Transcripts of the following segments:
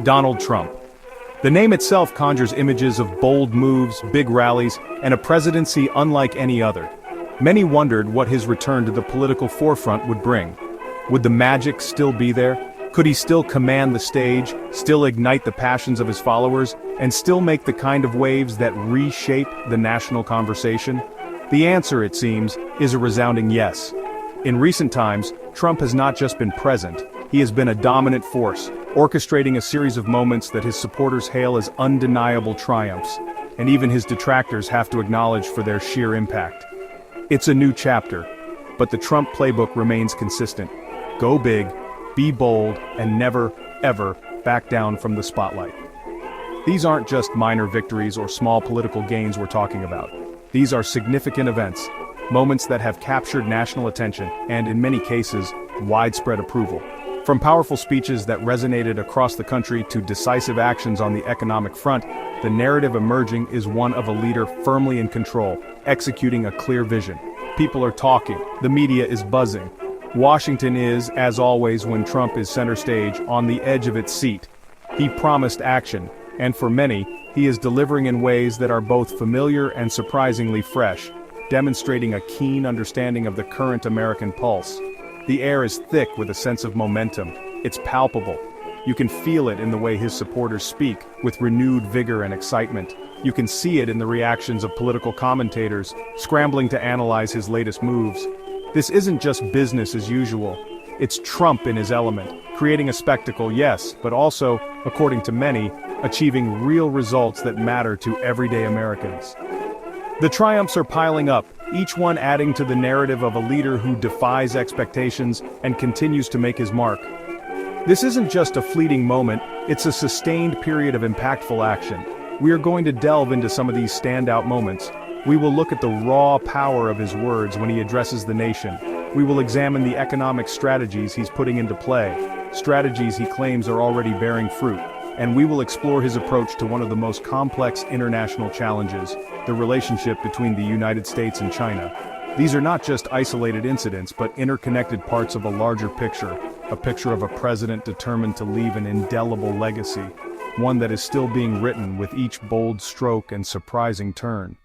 Donald Trump. The name itself conjures images of bold moves, big rallies, and a presidency unlike any other. Many wondered what his return to the political forefront would bring. Would the magic still be there? Could he still command the stage, still ignite the passions of his followers, and still make the kind of waves that reshape the national conversation? The answer, it seems, is a resounding yes. In recent times, Trump has not just been present, he has been a dominant force, orchestrating a series of moments that his supporters hail as undeniable triumphs, and even his detractors have to acknowledge for their sheer impact. It's a new chapter, but the Trump playbook remains consistent. Go big, be bold, and never, ever back down from the spotlight. These aren't just minor victories or small political gains we're talking about. These are significant events, moments that have captured national attention and, in many cases, widespread approval. From powerful speeches that resonated across the country to decisive actions on the economic front, the narrative emerging is one of a leader firmly in control, executing a clear vision. People are talking, the media is buzzing. Washington is, as always when Trump is center stage, on the edge of its seat. He promised action, and for many, he is delivering in ways that are both familiar and surprisingly fresh, demonstrating a keen understanding of the current American pulse. The air is thick with a sense of momentum. It's palpable. You can feel it in the way his supporters speak, with renewed vigor and excitement. You can see it in the reactions of political commentators, scrambling to analyze his latest moves. This isn't just business as usual. It's Trump in his element, creating a spectacle, yes, but also, according to many, achieving real results that matter to everyday Americans. The triumphs are piling up, each one adding to the narrative of a leader who defies expectations and continues to make his mark. This isn't just a fleeting moment, it's a sustained period of impactful action. We are going to delve into some of these standout moments. We will look at the raw power of his words when he addresses the nation. We will examine the economic strategies he's putting into play, strategies he claims are already bearing fruit. And we will explore his approach to one of the most complex international challenges, the relationship between the United States and China. These are not just isolated incidents, but interconnected parts of a larger picture, a picture of a president determined to leave an indelible legacy, one that is still being written with each bold stroke and surprising turn.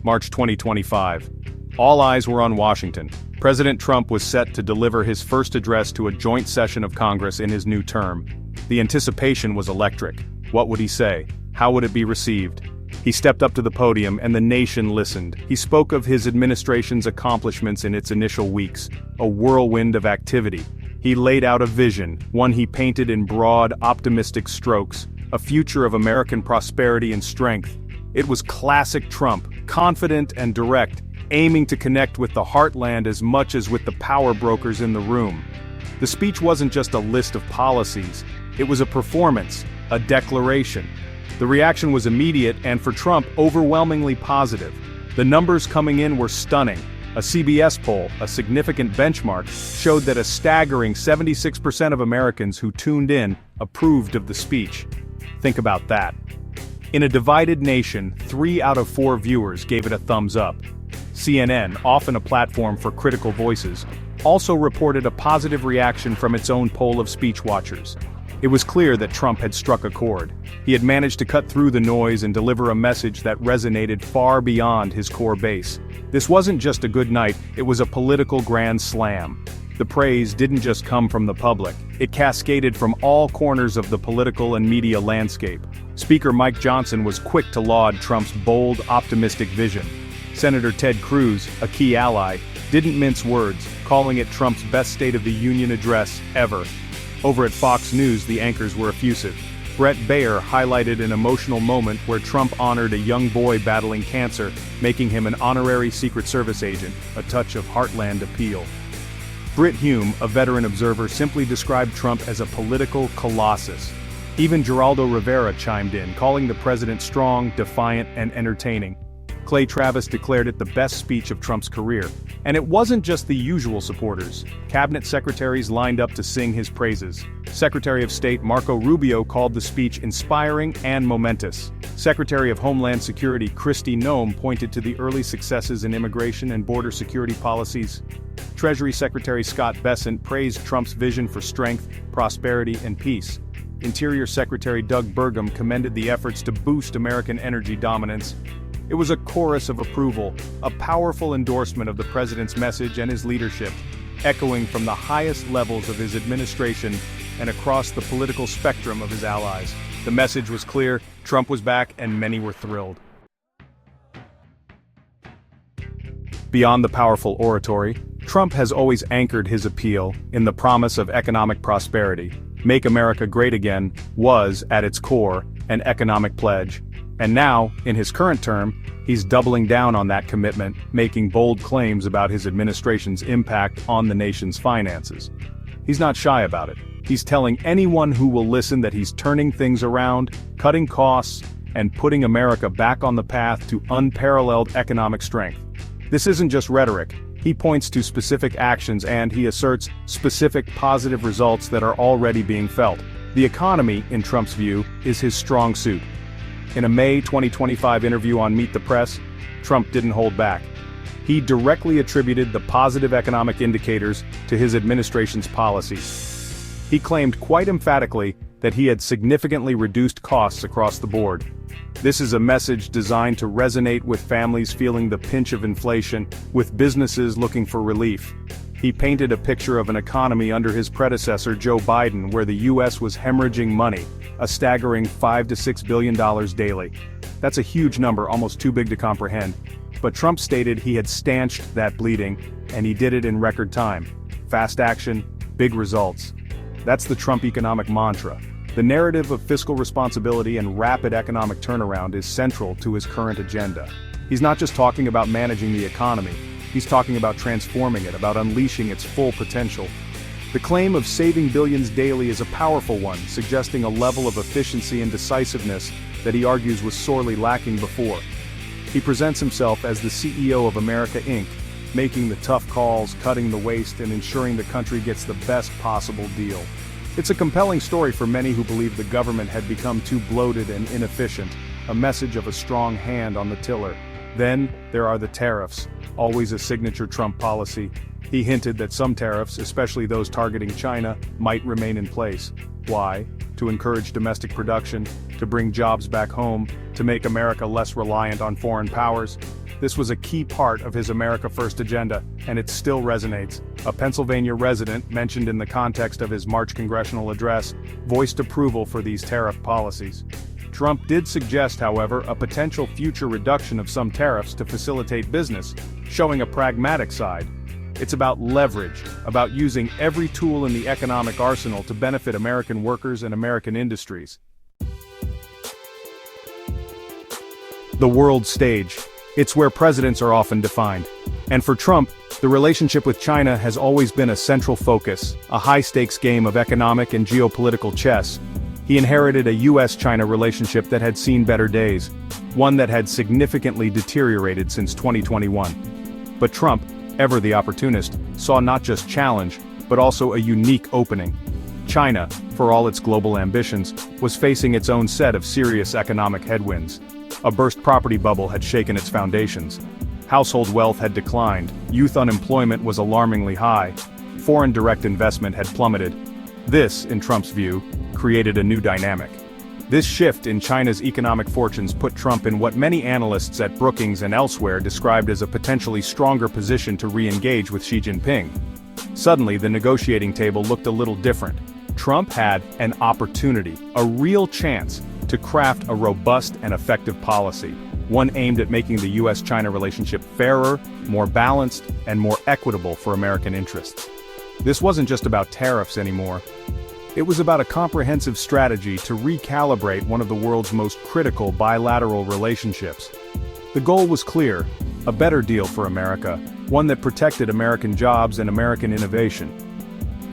March 2025. All eyes were on Washington. President Trump was set to deliver his first address to a joint session of Congress in his new term. The anticipation was electric. What would he say? How would it be received? He stepped up to the podium and the nation listened. He spoke of his administration's accomplishments in its initial weeks, a whirlwind of activity. He laid out a vision, one he painted in broad, optimistic strokes, a future of American prosperity and strength. It was classic Trump, confident and direct, aiming to connect with the heartland as much as with the power brokers in the room. The speech wasn't just a list of policies, it was a performance, a declaration. The reaction was immediate and, for Trump, overwhelmingly positive. The numbers coming in were stunning. A CBS poll, a significant benchmark, showed that a staggering 76% of Americans who tuned in approved of the speech. Think about that. In a divided nation, 3 out of 4 viewers gave it a thumbs up. CNN, often a platform for critical voices, also reported a positive reaction from its own poll of speech watchers. It was clear that Trump had struck a chord. He had managed to cut through the noise and deliver a message that resonated far beyond his core base. This wasn't just a good night, it was a political grand slam. The praise didn't just come from the public, it cascaded from all corners of the political and media landscape. Speaker Mike Johnson was quick to laud Trump's bold, optimistic vision. Senator Ted Cruz, a key ally, didn't mince words, calling it Trump's best State of the Union address ever. Over at Fox News, the anchors were effusive. Brett Baier highlighted an emotional moment where Trump honored a young boy battling cancer, making him an honorary Secret Service agent, a touch of heartland appeal. Brit Hume, a veteran observer, simply described Trump as a political colossus. Even Geraldo Rivera chimed in, calling the president strong, defiant, and entertaining. Clay Travis declared it the best speech of Trump's career. And it wasn't just the usual supporters. Cabinet secretaries lined up to sing his praises. Secretary of State Marco Rubio called the speech inspiring and momentous. Secretary of Homeland Security Kristi Noem pointed to the early successes in immigration and border security policies. Treasury Secretary Scott Bessent praised Trump's vision for strength, prosperity, and peace. Interior Secretary Doug Burgum commended the efforts to boost American energy dominance. It was a chorus of approval, a powerful endorsement of the president's message and his leadership, echoing from the highest levels of his administration and across the political spectrum of his allies. The message was clear, Trump was back, and many were thrilled. Beyond the powerful oratory, Trump has always anchored his appeal in the promise of economic prosperity. Make America Great Again was, at its core, an economic pledge. And now, in his current term, he's doubling down on that commitment, making bold claims about his administration's impact on the nation's finances. He's not shy about it. He's telling anyone who will listen that he's turning things around, cutting costs, and putting America back on the path to unparalleled economic strength. This isn't just rhetoric. He points to specific actions and, he asserts, specific positive results that are already being felt. The economy, in Trump's view, is his strong suit. In a May 2025 interview on Meet the Press, Trump didn't hold back. He directly attributed the positive economic indicators to his administration's policies. He claimed quite emphatically that he had significantly reduced costs across the board. This is a message designed to resonate with families feeling the pinch of inflation, with businesses looking for relief. He painted a picture of an economy under his predecessor Joe Biden where the U.S. was hemorrhaging money, a staggering $5 to $6 billion daily. That's a huge number, almost too big to comprehend. But Trump stated he had stanched that bleeding, and he did it in record time. Fast action, big results. That's the Trump economic mantra. The narrative of fiscal responsibility and rapid economic turnaround is central to his current agenda. He's not just talking about managing the economy, he's talking about transforming it, about unleashing its full potential. The claim of saving billions daily is a powerful one, suggesting a level of efficiency and decisiveness that he argues was sorely lacking before. He presents himself as the CEO of America Inc., making the tough calls, cutting the waste, and ensuring the country gets the best possible deal. It's a compelling story for many who believe the government had become too bloated and inefficient, a message of a strong hand on the tiller. Then, there are the tariffs, always a signature Trump policy. He hinted that some tariffs, especially those targeting China, might remain in place. Why? To encourage domestic production, to bring jobs back home, to make America less reliant on foreign powers. This was a key part of his America First agenda, and it still resonates. A Pennsylvania resident, mentioned in the context of his March congressional address, voiced approval for these tariff policies. Trump did suggest, however, a potential future reduction of some tariffs to facilitate business, showing a pragmatic side. It's about leverage, about using every tool in the economic arsenal to benefit American workers and American industries. The world stage. It's where presidents are often defined. And for Trump, the relationship with China has always been a central focus, a high-stakes game of economic and geopolitical chess. He inherited a US-China relationship that had seen better days, one that had significantly deteriorated since 2021. But Trump, ever the opportunist, saw not just challenge, but also a unique opening. China, for all its global ambitions, was facing its own set of serious economic headwinds. A burst property bubble had shaken its foundations. Household wealth had declined, youth unemployment was alarmingly high, foreign direct investment had plummeted. This, in Trump's view, created a new dynamic. This shift in China's economic fortunes put Trump in what many analysts at Brookings and elsewhere described as a potentially stronger position to re-engage with Xi Jinping. Suddenly, the negotiating table looked a little different. Trump had an opportunity, a real chance, to craft a robust and effective policy, one aimed at making the US-China relationship fairer, more balanced, and more equitable for American interests. This wasn't just about tariffs anymore. It was about a comprehensive strategy to recalibrate one of the world's most critical bilateral relationships. The goal was clear, a better deal for America, one that protected American jobs and American innovation.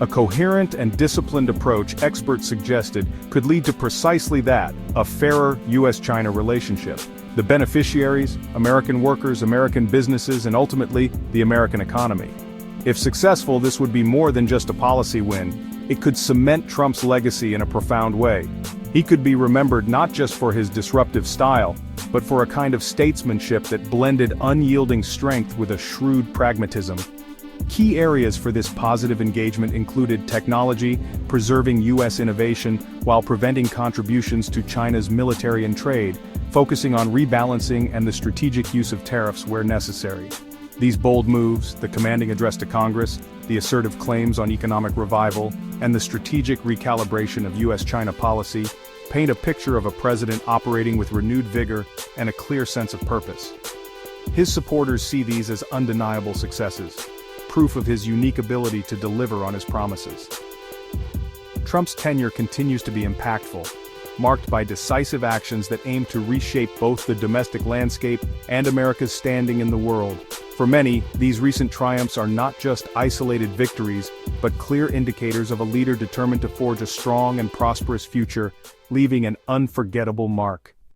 A coherent and disciplined approach, experts suggested, could lead to precisely that, a fairer US-China relationship. The beneficiaries, American workers, American businesses, and ultimately, the American economy. If successful, this would be more than just a policy win. It could cement Trump's legacy in a profound way. He could be remembered not just for his disruptive style, but for a kind of statesmanship that blended unyielding strength with a shrewd pragmatism. Key areas for this positive engagement included technology, preserving U.S. innovation, while preventing contributions to China's military and trade, focusing on rebalancing and the strategic use of tariffs where necessary. These bold moves, the commanding address to Congress, the assertive claims on economic revival, and the strategic recalibration of U.S.-China policy, paint a picture of a president operating with renewed vigor and a clear sense of purpose. His supporters see these as undeniable successes, proof of his unique ability to deliver on his promises. Trump's tenure continues to be impactful, marked by decisive actions that aim to reshape both the domestic landscape and America's standing in the world. For many, these recent triumphs are not just isolated victories, but clear indicators of a leader determined to forge a strong and prosperous future, leaving an unforgettable mark.